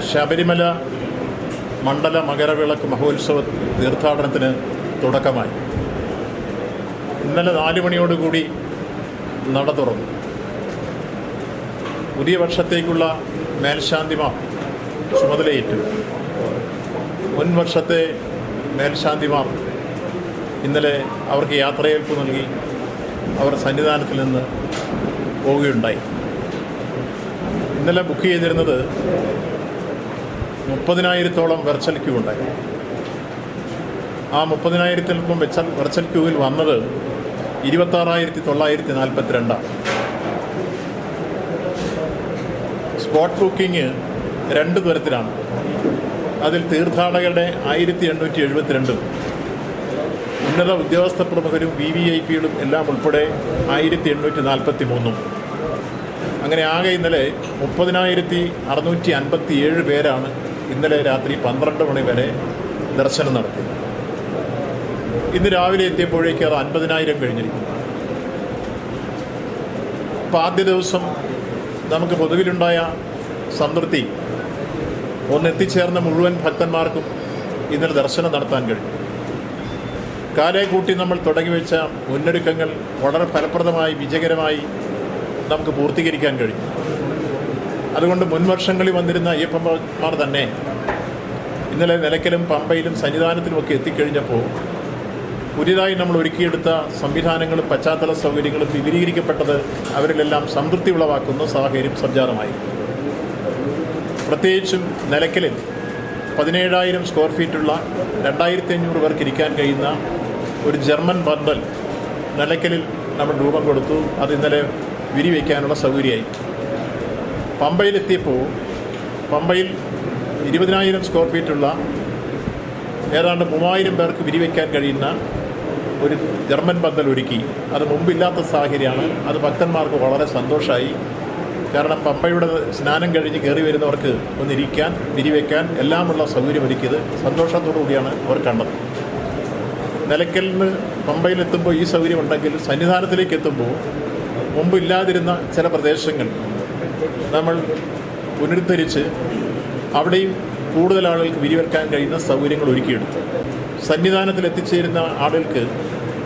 ശബരിമല മണ്ഡല മകരവിളക്ക് മഹോത്സവ തീർത്ഥാടനത്തിന് തുടക്കമായി. ഇന്നലെ 4 മണിയോടുകൂടി നട തുറന്നു. പുതിയ വർഷത്തേക്കുള്ള മേൽശാന്തിമാർ ചുമതലയേറ്റു. മുൻ വർഷത്തെ മേൽശാന്തിമാർ ഇന്നലെ അവർക്ക് യാത്രയേൽപ്പ് നൽകി അവർ സന്നിധാനത്തിൽ നിന്ന് പോവുകയുണ്ടായി. ഇന്നലെ ബുക്ക് ചെയ്തിരുന്നത് 30,000-ഓളം വെർച്വൽ ക്യൂ ഉണ്ടായി. ആ 30,000-ൽപ്പം വെർച്വൽ ക്യൂവിൽ വന്നത് 26,942. സ്പോട്ട് ബുക്കിംഗ് 2 തരത്തിലാണ്. അതിൽ തീർത്ഥാടകരുടെ 1,872, ഉന്നത ഉദ്യോഗസ്ഥ പ്രമുഖരും VVIPകളും എല്ലാം ഉൾപ്പെടെ 1,843. അങ്ങനെ ആകെ ഇന്നലെ 30,657 പേരാണ് ഇന്നലെ രാത്രി 12 മണി വരെ ദർശനം നടത്തി. ഇന്ന് രാവിലെ എത്തിയപ്പോഴേക്ക് അത് 50,000 കഴിഞ്ഞിരിക്കുന്നു. അപ്പോൾ ആദ്യ ദിവസം നമുക്ക് പൊതുവിലുണ്ടായ സംതൃപ്തി, എത്തിച്ചേർന്ന മുഴുവൻ ഭക്തന്മാർക്കും ഇന്നലെ ദർശനം നടത്താൻ കഴിഞ്ഞു. കാലേ കൂട്ടി നമ്മൾ തുടങ്ങി വെച്ച മുന്നൊരുക്കങ്ങൾ വളരെ ഫലപ്രദമായി വിജയകരമായി നമുക്ക് പൂർത്തീകരിക്കാൻ കഴിഞ്ഞു. അതുകൊണ്ട് മുൻവർഷങ്ങളിൽ വന്നിരുന്ന അയ്യപ്പന്മാർ തന്നെ ഇന്നലെ നിലയ്ക്കലും പമ്പയിലും സന്നിധാനത്തിലുമൊക്കെ എത്തിക്കഴിഞ്ഞപ്പോൾ പുതിയതായി നമ്മൾ ഒരുക്കിയെടുത്ത സംവിധാനങ്ങളും പശ്ചാത്തല സൗകര്യങ്ങളും വിപുലീകരിക്കപ്പെട്ടത് അവരിലെല്ലാം സംതൃപ്തി ഉളവാക്കുന്ന സാഹചര്യം സജ്ജാതമായി. പ്രത്യേകിച്ചും നിലയ്ക്കലിൽ 17,000 സ്ക്വയർ ഫീറ്റുള്ള 2,500 പേർക്ക് ഇരിക്കാൻ കഴിയുന്ന ഒരു ജർമ്മൻ ബണ്ടൽ നിലയ്ക്കലിൽ നമ്മൾ രൂപം കൊടുത്തു. അത് ഇന്നലെ വിരിവയ്ക്കാനുള്ള സൗകര്യമായി. പമ്പയിലെത്തിയപ്പോൾ പമ്പയിൽ 20,000 സ്ക്വയർ ഫീറ്റുള്ള ഏതാണ്ട് 3,000 പേർക്ക് വിരിവയ്ക്കാൻ കഴിയുന്ന ഒരു ജർമ്മൻ പന്തൽ ഒരുക്കി. അത് മുമ്പില്ലാത്ത സാഹചര്യമാണ്. അത് ഭക്തന്മാർക്ക് വളരെ സന്തോഷമായി. കാരണം പമ്പയുടെ സ്നാനം കഴിഞ്ഞ് കയറി വരുന്നവർക്ക് ഒന്നിരിക്കാൻ വിരിവയ്ക്കാൻ എല്ലാമുള്ള സൗകര്യം ഒരുക്കിയത് സന്തോഷത്തോടു കൂടിയാണ് അവർ കണ്ടത്. നിലയ്ക്കലിൽ നിന്ന് പമ്പയിലെത്തുമ്പോൾ ഈ സൗകര്യം ഉണ്ടെങ്കിൽ സന്നിധാനത്തിലേക്ക് എത്തുമ്പോൾ മുമ്പില്ലാതിരുന്ന ചില പ്രദേശങ്ങൾ നമ്മൾ പുനരുദ്ധരിച്ച് അവിടെയും കൂടുതൽ ആളുകൾക്ക് വിരിവെക്കാൻ കഴിയുന്ന സൗകര്യങ്ങൾ ഒരുക്കിയെടുത്തു. സന്നിധാനത്തിൽ എത്തിച്ചേരുന്ന ആളുകൾക്ക്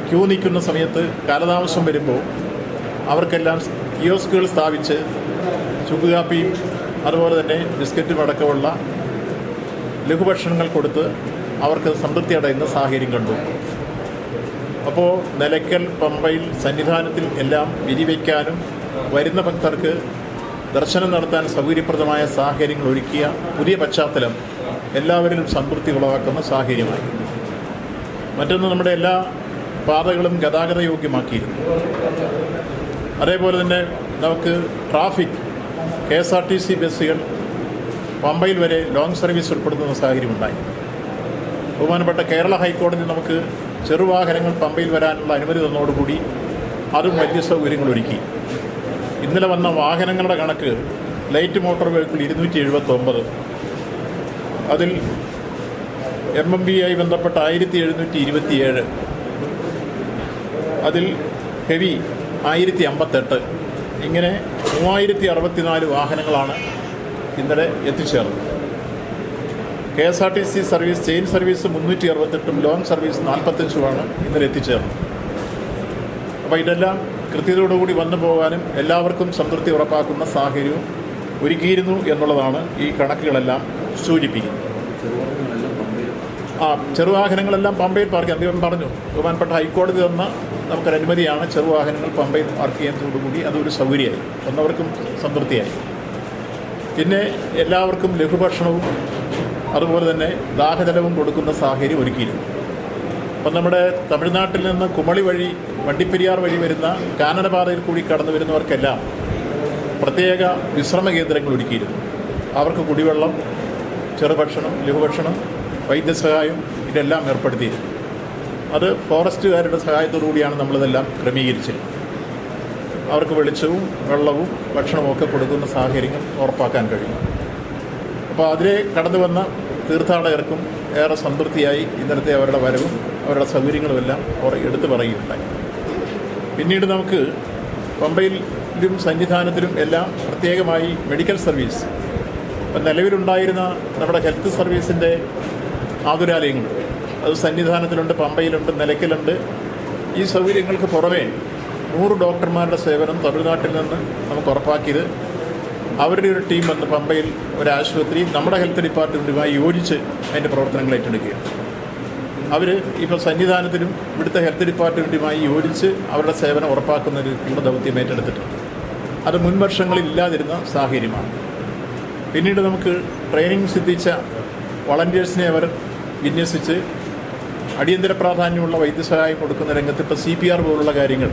ക്യൂ നിൽക്കുന്ന സമയത്ത് കാലതാമസം വരുമ്പോൾ അവർക്കെല്ലാം കിയോസ്കുകൾ സ്ഥാപിച്ച് ചുക്കുകാപ്പിയും അതുപോലെ തന്നെ ബിസ്ക്കറ്റും അടക്കമുള്ള ലഘുഭക്ഷണങ്ങൾ കൊടുത്ത് അവർക്ക് സംതൃപ്തി അടയുന്ന സാഹചര്യം കണ്ടു. അപ്പോൾ നിലയ്ക്കൽ പമ്പയിൽ സന്നിധാനത്തിൽ എല്ലാം വിരിവയ്ക്കാനും വരുന്ന ഭക്തർക്ക് ദർശനം നടത്താൻ സൗകര്യപ്രദമായ സാഹചര്യങ്ങൾ ഒരുക്കിയ പുതിയ പശ്ചാത്തലം എല്ലാവരിലും സംതൃപ്തി ഉളവാക്കുന്ന സാഹചര്യമായി. മറ്റൊന്ന്, നമ്മുടെ എല്ലാ പാതകളും ഗതാഗത യോഗ്യമാക്കിയിരുന്നു. അതേപോലെ തന്നെ നമുക്ക് ട്രാഫിക് KSRTC ബസ്സുകൾ പമ്പയിൽ വരെ ലോങ് സർവീസ് ഉൾപ്പെടുത്തുന്ന സാഹചര്യമുണ്ടായി. ബഹുമാനപ്പെട്ട കേരള ഹൈക്കോടതി നമുക്ക് ചെറുവാഹനങ്ങൾ പമ്പയിൽ വരാനുള്ള അനുമതി തന്നതോടുകൂടി അതും വലിയ സൗകര്യങ്ങൾ ഒരുക്കി. ഇന്നലെ വന്ന വാഹനങ്ങളുടെ കണക്ക് ലൈറ്റ് മോട്ടോർ വെഹിക്കിൾ 279, അതിൽ MMBയായി ബന്ധപ്പെട്ട 1,727, അതിൽ ഹെവി 1,058, ഇങ്ങനെ 3,064 വാഹനങ്ങളാണ് ഇന്നലെ എത്തിച്ചേർന്നത്. KSRTC service chain service 368, long service 45 ഇന്നലെ എത്തിച്ചേർന്നത്. അപ്പോൾ ഇതെല്ലാം കൃത്യതയോടുകൂടി വന്നു പോകാനും എല്ലാവർക്കും സംതൃപ്തി ഉറപ്പാക്കുന്ന സാഹചര്യവും ഒരുക്കിയിരുന്നു എന്നുള്ളതാണ് ഈ കണക്കുകളെല്ലാം സൂചിപ്പിക്കുന്നത്. ചെറുവാഹനങ്ങളെല്ലാം പമ്പയിൽ പാർക്ക് ചെയ്യാൻ അദ്ദേഹം പറഞ്ഞു. ബഹുമാനപ്പെട്ട ഹൈക്കോടതി തന്ന നമുക്കൊരു അനുമതിയാണ് ചെറുവാഹനങ്ങൾ പമ്പയിൽ പാർക്ക് ചെയ്യുന്നതോടുകൂടി അതൊരു സൗകര്യമായി, വന്നവർക്കും സംതൃപ്തിയായി. പിന്നെ എല്ലാവർക്കും ലഘുഭക്ഷണവും അതുപോലെ തന്നെ ദാഹജലവും കൊടുക്കുന്ന സാഹചര്യം ഒരുക്കിയിരുന്നു. അപ്പം നമ്മുടെ തമിഴ്നാട്ടിൽ നിന്ന് കുമളി വഴി വണ്ടിപ്പെരിയാർ വഴി വരുന്ന കാനനപാതയിൽ കൂടി കടന്നു വരുന്നവർക്കെല്ലാം പ്രത്യേക വിശ്രമ കേന്ദ്രങ്ങൾ ഒരുക്കിയിരുന്നു. അവർക്ക് കുടിവെള്ളം, ചെറുഭക്ഷണം, ലഘുഭക്ഷണം, വൈദ്യസഹായം ഇതെല്ലാം ഏർപ്പെടുത്തിയിരുന്നു. അത് ഫോറസ്റ്റുകാരുടെ സഹായത്തോടു കൂടിയാണ് നമ്മളിതെല്ലാം ക്രമീകരിച്ചിരുന്നത്. അവർക്ക് വെളിച്ചവും വെള്ളവും ഭക്ഷണവും ഒക്കെ കൊടുക്കുന്ന സാഹചര്യങ്ങൾ ഉറപ്പാക്കാൻ കഴിയും. അപ്പോൾ അതിലെ കടന്നു വന്ന തീർത്ഥാടകർക്കും ഏറെ സംതൃപ്തിയായി ഇന്നലത്തെ അവരുടെ വരവും അവരുടെ സൗകര്യങ്ങളുമെല്ലാം എടുത്തു പറയുകയുണ്ടായി. പിന്നീട് നമുക്ക് പമ്പയിലും സന്നിധാനത്തിലും എല്ലാം പ്രത്യേകമായി മെഡിക്കൽ സർവീസ് ഇപ്പം നിലവിലുണ്ടായിരുന്ന നമ്മുടെ ഹെൽത്ത് സർവീസിൻ്റെ ആതുരാലയങ്ങൾ അത് സന്നിധാനത്തിലുണ്ട്, പമ്പയിലുണ്ട്, നിലയ്ക്കലുണ്ട്. ഈ സൗകര്യങ്ങൾക്ക് പുറമേ 100 ഡോക്ടർമാരുടെ സേവനം തമിഴ്നാട്ടിൽ നിന്ന് നമുക്ക് ഉറപ്പാക്കിയത് അവരുടെ ഒരു ടീം വന്ന് പമ്പയിൽ ഒരു ആശുപത്രി നമ്മുടെ ഹെൽത്ത് ഡിപ്പാർട്ട്മെൻറ്റുമായി യോജിച്ച് അതിൻ്റെ പ്രവർത്തനങ്ങൾ ഏറ്റെടുക്കുകയാണ്. അവർ ഇപ്പോൾ സന്നിധാനത്തിലും ഇവിടുത്തെ ഹെൽത്ത് ഡിപ്പാർട്ട്മെൻറ്റുമായി യോജിച്ച് അവരുടെ സേവനം ഉറപ്പാക്കുന്ന ഒരു ദൗത്യം ഏറ്റെടുത്തിട്ടുണ്ട്. അത് മുൻ വർഷങ്ങളിൽ ഇല്ലാതിരുന്ന സാഹചര്യമാണ്. പിന്നീട് നമുക്ക് ട്രെയിനിങ് സിദ്ധിച്ച വളണ്ടിയേഴ്സിനെ അവർ വിന്യസിച്ച് അടിയന്തര പ്രാധാന്യമുള്ള വൈദ്യസഹായം കൊടുക്കുന്ന രംഗത്ത് ഇപ്പോൾ CPR പോലുള്ള കാര്യങ്ങൾ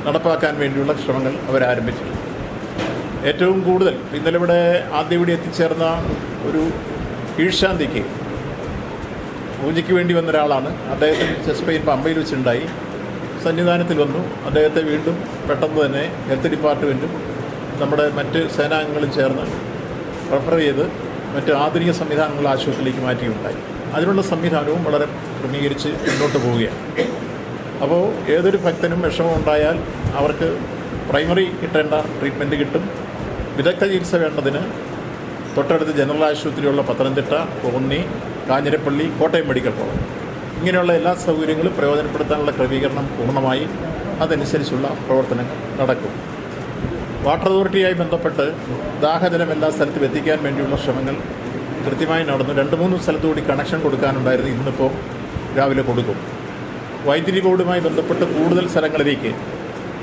നടപ്പാക്കാൻ വേണ്ടിയുള്ള ശ്രമങ്ങൾ അവരാരംഭിച്ചിട്ടുണ്ട്. ഏറ്റവും കൂടുതൽ ഇന്നലെ ഇവിടെ എത്തിച്ചേർന്ന ഒരു കീഴ്ശാന്തിക്ക് പൂജയ്ക്ക് വേണ്ടി വന്ന ഒരാളാണ്. അദ്ദേഹത്തിന് ചെസ്റ്റ് പെയിൻ പമ്പയിൽ വെച്ചുണ്ടായി. സന്നിധാനത്തിൽ വന്നു. അദ്ദേഹത്തെ വീണ്ടും പെട്ടെന്ന് തന്നെ ഹെൽത്ത് ഡിപ്പാർട്ട്മെൻറ്റും നമ്മുടെ മറ്റ് സേനാംഗങ്ങളും ചേർന്ന് റെഫർ ചെയ്ത് മറ്റ് ആധുനിക സംവിധാനങ്ങൾ ആശുപത്രിയിലേക്ക് മാറ്റുകയുണ്ടായി. അതിനുള്ള സംവിധാനവും വളരെ ക്രമീകരിച്ച് മുന്നോട്ട് പോവുകയാണ്. അപ്പോൾ ഏതൊരു ഭക്തനും വിഷമം ഉണ്ടായാൽ അവർക്ക് പ്രൈമറി കിട്ടേണ്ട ട്രീറ്റ്മെൻറ്റ് കിട്ടും. വിദഗ്ധ ചികിത്സ വേണ്ടതിന് തൊട്ടടുത്ത് ജനറൽ ആശുപത്രിയുള്ള പത്തനംതിട്ട, കോന്നി, കാഞ്ഞിരപ്പള്ളി, കോട്ടയം മെഡിക്കൽ കോളേജ് ഇങ്ങനെയുള്ള എല്ലാ സൗകര്യങ്ങളും പ്രയോജനപ്പെടുത്താനുള്ള ക്രമീകരണം പൂർണ്ണമായി അതനുസരിച്ചുള്ള പ്രവർത്തനങ്ങൾ നടക്കും. വാട്ടർ അതോറിറ്റിയായി ബന്ധപ്പെട്ട് ദാഹജലം എല്ലാ സ്ഥലത്തും എത്തിക്കാൻ വേണ്ടിയുള്ള ശ്രമങ്ങൾ കൃത്യമായി നടന്നു. 2-3 സ്ഥലത്തുകൂടി കണക്ഷൻ കൊടുക്കാനുണ്ടായിരുന്നു. ഇന്നിപ്പോൾ രാവിലെ കൊടുക്കും. വൈദ്യുതി ബോർഡുമായി ബന്ധപ്പെട്ട് കൂടുതൽ സ്ഥലങ്ങളിലേക്ക്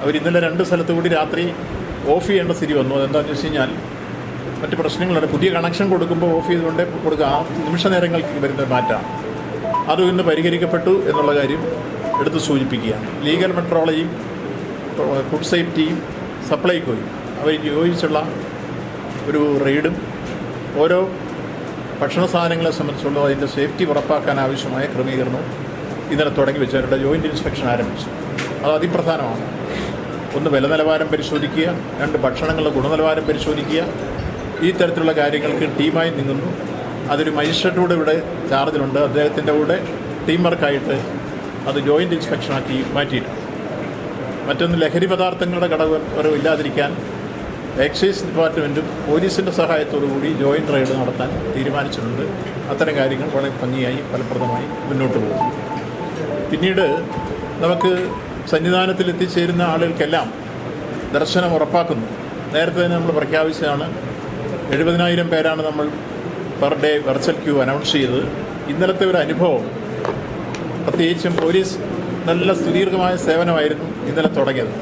അവർ ഇന്നലെ 2 സ്ഥലത്തുകൂടി രാത്രി ഓഫ് ചെയ്യേണ്ട സ്ഥിതി വന്നു. അതെന്താണെന്ന് വെച്ച് കഴിഞ്ഞാൽ മറ്റ് പ്രശ്നങ്ങളുണ്ട്. പുതിയ കണക്ഷൻ കൊടുക്കുമ്പോൾ ഓഫ് ചെയ്തുകൊണ്ട് കൊടുക്കുക, ആ നിമിഷ നേരങ്ങൾക്ക് വരുന്ന മാറ്റമാണ്. അതും ഇന്ന് പരിഹരിക്കപ്പെട്ടു എന്നുള്ള കാര്യം എടുത്ത് സൂചിപ്പിക്കുകയാണ്. ലീഗൽ മെട്രോളജിയും ഫുഡ് സേഫ്റ്റിയും സപ്ലൈകോയും അവർ യോജിച്ചുള്ള ഒരു റെയ്ഡും ഓരോ ഭക്ഷണ സാധനങ്ങളെ സംബന്ധിച്ചുള്ള അതിൻ്റെ സേഫ്റ്റി ഉറപ്പാക്കാൻ ആവശ്യമായ ക്രമീകരണവും ഇന്നലെ തുടങ്ങി വെച്ച് അവരുടെ ജോയിൻ്റ് ഇൻസ്പെക്ഷൻ ആരംഭിച്ചു. അത് അതിപ്രധാനമാണ്. 1 വില നിലവാരം പരിശോധിക്കുക, 2 ഭക്ഷണങ്ങളുടെ ഗുണനിലവാരം പരിശോധിക്കുക. ഈ തരത്തിലുള്ള കാര്യങ്ങൾക്ക് ടീമായി നീങ്ങുന്നു. അതൊരു മജിസ്ട്രേറ്റൂടെ ഇവിടെ ചാർജിലുണ്ട്. അദ്ദേഹത്തിൻ്റെ കൂടെ ടീം വർക്കായിട്ട് അത് ജോയിൻ്റ് ഇൻസ്പെക്ഷനാക്കി മാറ്റിയിട്ടുണ്ട്. മറ്റൊന്ന്, ലഹരി പദാർത്ഥങ്ങളുടെ കടവരവ് ഇല്ലാതിരിക്കാൻ എക്സൈസ് ഡിപ്പാർട്ട്മെൻറ്റും പോലീസിൻ്റെ സഹായത്തോടു കൂടി ജോയിൻ്റ് റെയ്ഡ് നടത്താൻ തീരുമാനിച്ചിട്ടുണ്ട്. അത്തരം കാര്യങ്ങൾ വളരെ ഭംഗിയായി ഫലപ്രദമായി മുന്നോട്ട് പോകും. പിന്നീട് നമുക്ക് സന്നിധാനത്തിൽ എത്തിച്ചേരുന്ന ആളുകൾക്കെല്ലാം ദർശനം ഉറപ്പാക്കുന്നു. നേരത്തെ തന്നെ നമ്മൾ പ്രഖ്യാപിച്ചതാണ്. 70,000 പേരാണ് നമ്മൾ per day virtual queue announce ചെയ്തത്. ഇന്നലത്തെ ഒരു അനുഭവം, പ്രത്യേകിച്ചും പോലീസ് നല്ല സുദീർഘമായ സേവനമായിരുന്നു ഇന്നലെ തുടങ്ങിയത്.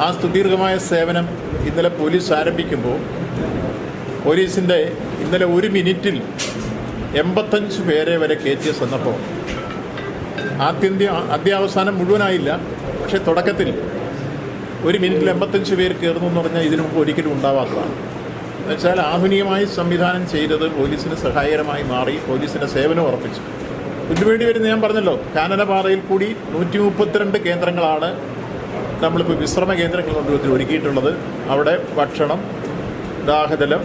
ആ സുദീർഘമായ സേവനം ഇന്നലെ പോലീസ് ആരംഭിക്കുമ്പോൾ പോലീസിൻ്റെ ഇന്നലെ 1 മിനിറ്റിൽ 85 പേരെ വരെ കയറ്റിയ സന്ദർഭം. അത്യാവസാനം മുഴുവനായില്ല, പക്ഷേ തുടക്കത്തിൽ 1 മിനിറ്റിൽ 85 പേർ കയറുന്നു എന്ന് പറഞ്ഞാൽ ഇതിനു മുമ്പ് ഒരിക്കലും ഉണ്ടാവാത്തതാണ്. എന്നുവെച്ചാൽ ആധുനികമായി സംവിധാനം ചെയ്തത് പോലീസിന് സഹായകരമായി മാറി, പോലീസിൻ്റെ സേവനം ഉറപ്പിച്ചു. ഇതിനുവേണ്ടി വരുന്ന ഞാൻ പറഞ്ഞല്ലോ, കാനനപാതയിൽ കൂടി 132 കേന്ദ്രങ്ങളാണ് നമ്മളിപ്പോൾ വിശ്രമ കേന്ദ്രങ്ങൾ കൊണ്ട് ഒരുക്കിയിട്ടുള്ളത്. അവിടെ ഭക്ഷണം, ദാഹജലം,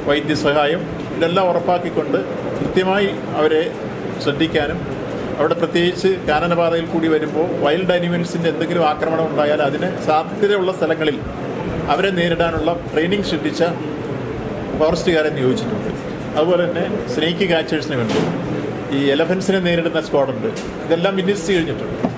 വൈദ്യസഹായം ഇതെല്ലാം ഉറപ്പാക്കിക്കൊണ്ട് കൃത്യമായി അവരെ ശ്രദ്ധിക്കാനും, അവിടെ പ്രത്യേകിച്ച് കാനനപാതയിൽ കൂടി വരുമ്പോൾ വൈൽഡ് അനിമൽസിൻ്റെ എന്തെങ്കിലും ആക്രമണം ഉണ്ടായാൽ അതിന് സാധ്യതയുള്ള സ്ഥലങ്ങളിൽ അവരെ നേരിടാനുള്ള ട്രെയിനിങ് ശ്രദ്ധിച്ച ഫോറസ്റ്റുകാരെ നിയോഗിച്ചിട്ടുണ്ട്. അതുപോലെ തന്നെ സ്നേക്ക് കാച്ചേഴ്സിന് വേണ്ടി ഈ എലഫൻസിനെ നേരിടുന്ന സ്ക്വാഡുണ്ട്. ഇതെല്ലാം വിന്യസിച്ച് കഴിഞ്ഞിട്ടുണ്ട്.